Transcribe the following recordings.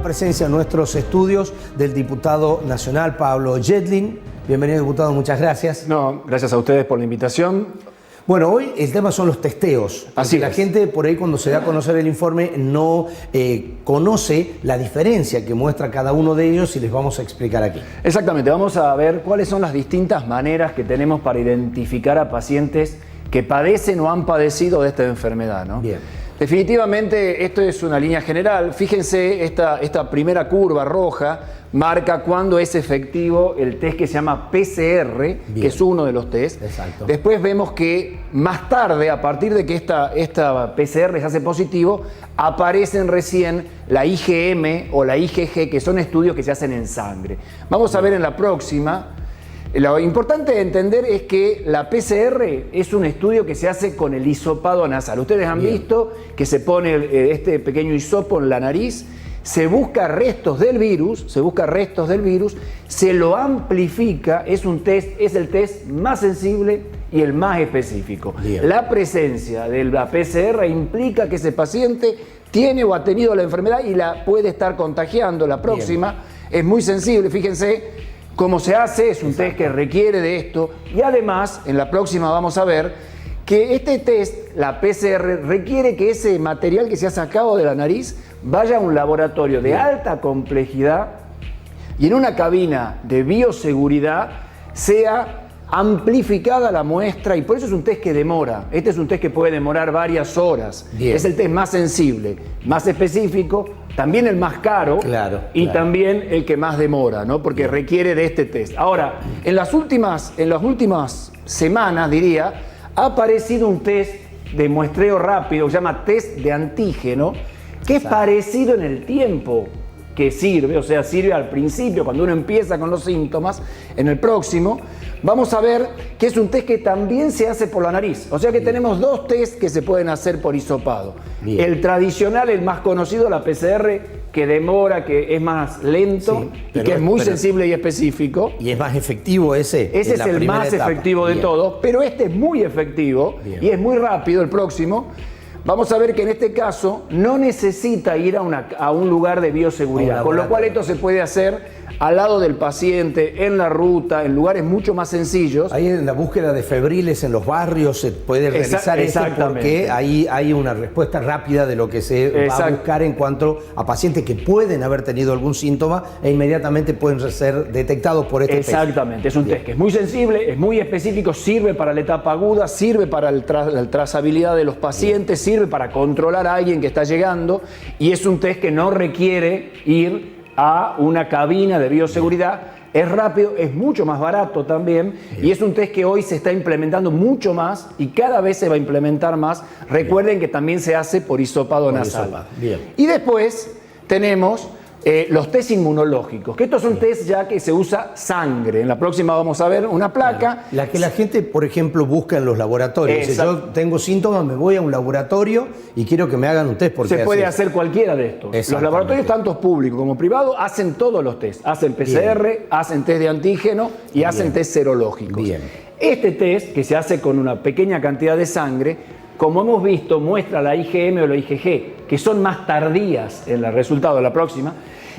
presencia en nuestros estudios del diputado nacional Pablo Yedlin. Bienvenido, diputado, muchas gracias. No, gracias a ustedes por la invitación. Bueno, hoy el tema son los testeos. Así la gente por ahí cuando se da a conocer el informe no conoce la diferencia que muestra cada uno de ellos y les vamos a explicar aquí. Exactamente, vamos a ver cuáles son las distintas maneras que tenemos para identificar a pacientes que padecen o han padecido de esta enfermedad, ¿no? Bien. Definitivamente esto es una línea general. Fíjense, esta primera curva roja marca cuándo es efectivo el test que se llama PCR, bien, que es uno de los test. Exacto. Después vemos que más tarde, a partir de que esta PCR se hace positivo, aparecen recién la IgM o la IgG, que son estudios que se hacen en sangre. Vamos a ver en la próxima. Lo importante de entender es que la PCR es un estudio que se hace con el hisopado nasal. Ustedes han visto que se pone este pequeño hisopo en la nariz, se busca restos del virus, se lo amplifica, es el test más sensible y el más específico. Bien. La presencia de la PCR implica que ese paciente tiene o ha tenido la enfermedad y la puede estar contagiando. La próxima es muy sensible, fíjense cómo se hace, es un test que requiere de esto y además en la próxima vamos a ver que este test, la PCR, requiere que ese material que se ha sacado de la nariz vaya a un laboratorio de alta complejidad y en una cabina de bioseguridad sea amplificada la muestra y por eso es un test que demora. Este es un test que puede demorar varias horas. Bien. Es el test más sensible, más específico, también el más caro y también el que más demora, ¿no? Porque bien, requiere de este test. Ahora, en las últimas semanas, diría, ha aparecido un test de muestreo rápido que se llama test de antígeno, que es parecido en el tiempo que sirve, o sea, sirve al principio, cuando uno empieza con los síntomas. En el próximo vamos a ver que es un test que también se hace por la nariz. O sea que tenemos dos test que se pueden hacer por hisopado. Bien. El tradicional, el más conocido, la PCR, que demora, que es más lento y que es muy sensible y específico. Y es más efectivo ese. Ese es el más efectivo de todos, pero este es muy efectivo y es muy rápido, el próximo. Vamos a ver que en este caso no necesita ir a un lugar de bioseguridad, con lo cual esto se puede hacer al lado del paciente, en la ruta, en lugares mucho más sencillos. Ahí en la búsqueda de febriles en los barrios se puede realizar esto porque ahí hay una respuesta rápida de lo que se va a buscar en cuanto a pacientes que pueden haber tenido algún síntoma e inmediatamente pueden ser detectados por este test. Exactamente, es un test que es muy sensible, es muy específico, sirve para la etapa aguda, sirve para la trazabilidad de los pacientes, sirve para controlar a alguien que está llegando y es un test que no requiere ir a una cabina de bioseguridad. Es rápido, es mucho más barato también y es un test que hoy se está implementando mucho más y cada vez se va a implementar más. Recuerden que también se hace por hisopado nasal. Y después tenemos los test inmunológicos, que estos son test ya que se usa sangre. En la próxima vamos a ver una placa. La que la gente, por ejemplo, busca en los laboratorios. Si yo tengo síntomas, me voy a un laboratorio y quiero que me hagan un test. Porque se puede hacer cualquiera de estos. Los laboratorios, tanto públicos como privados, hacen todos los test. Hacen PCR, hacen test de antígeno y hacen test serológicos. Este test, que se hace con una pequeña cantidad de sangre, como hemos visto, muestra la IgM o la IgG, que son más tardías en el resultado de la próxima,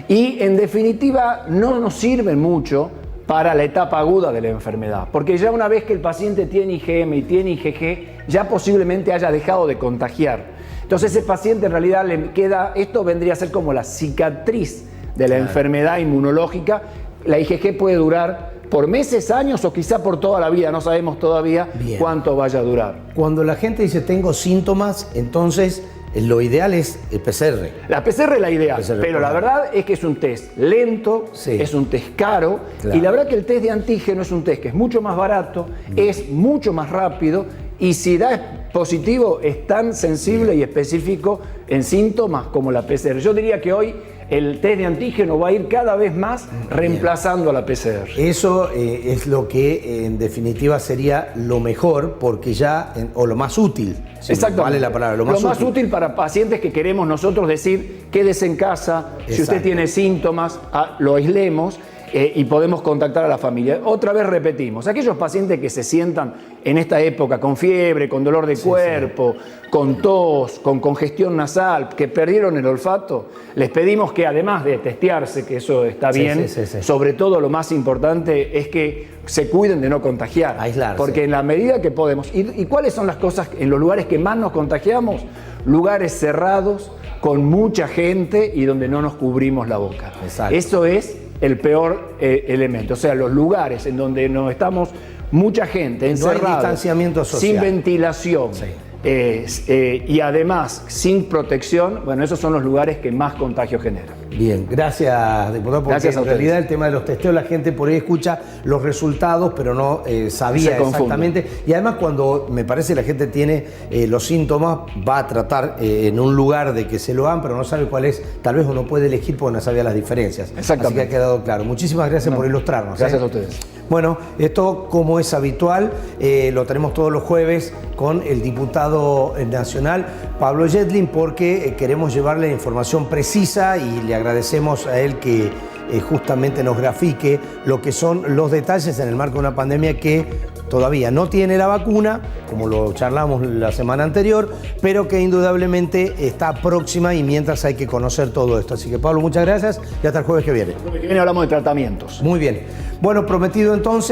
y en definitiva no nos sirven mucho para la etapa aguda de la enfermedad, porque ya una vez que el paciente tiene IgM y tiene IgG, ya posiblemente haya dejado de contagiar. Entonces ese paciente en realidad le queda, esto vendría a ser como la cicatriz de la enfermedad inmunológica. La IgG puede durar por meses, años o quizá por toda la vida, no sabemos todavía cuánto vaya a durar. Cuando la gente dice tengo síntomas, entonces lo ideal es el PCR. La PCR es la ideal, pero la verdad es que es un test lento, es un test caro y la verdad que el test de antígeno es un test que es mucho más barato, es mucho más rápido y si da positivo es tan sensible y específico en síntomas como la PCR. Yo diría que hoy el test de antígeno va a ir cada vez más reemplazando a la PCR. Eso es lo que en definitiva sería lo mejor, porque ya, o lo más útil, si vale la palabra, lo más útil para pacientes que queremos nosotros decir, quédese en casa, si usted tiene síntomas, lo aislemos. y podemos contactar a la familia. Otra vez repetimos, aquellos pacientes que se sientan en esta época con fiebre, con dolor de cuerpo, con tos, con congestión nasal, que perdieron el olfato, les pedimos que además de testearse, que eso está bien, sobre todo lo más importante es que se cuiden de no contagiar. Aislarse. Porque en la medida que podemos. ¿Y cuáles son las cosas en los lugares que más nos contagiamos? Lugares cerrados, con mucha gente y donde no nos cubrimos la boca. Exacto. Eso es el peor elemento. O sea, los lugares en donde no estamos mucha gente encerrados, no hay distanciamiento social, sin ventilación. Sí. Y además sin protección, bueno, esos son los lugares que más contagios generan. Bien, gracias, diputado, porque Gracias a en ustedes. realidad el tema de los testeos, la gente por ahí escucha los resultados, pero no sabía exactamente. Y además cuando me parece la gente tiene los síntomas, va a tratar en un lugar de que se lo hagan, pero no sabe cuál es, tal vez uno puede elegir porque no sabía las diferencias. Exactamente. Así que ha quedado claro. Muchísimas gracias por ilustrarnos. Gracias a ustedes. Bueno, esto como es habitual, lo tenemos todos los jueves con el diputado nacional Pablo Yedlin, porque queremos llevarle información precisa y le agradecemos a él que justamente nos grafique lo que son los detalles en el marco de una pandemia que todavía no tiene la vacuna, como lo charlamos la semana anterior, pero que indudablemente está próxima y mientras hay que conocer todo esto. Así que Pablo, muchas gracias y hasta el jueves que viene. El jueves que viene hablamos de tratamientos. Muy bien. Bueno, prometido entonces.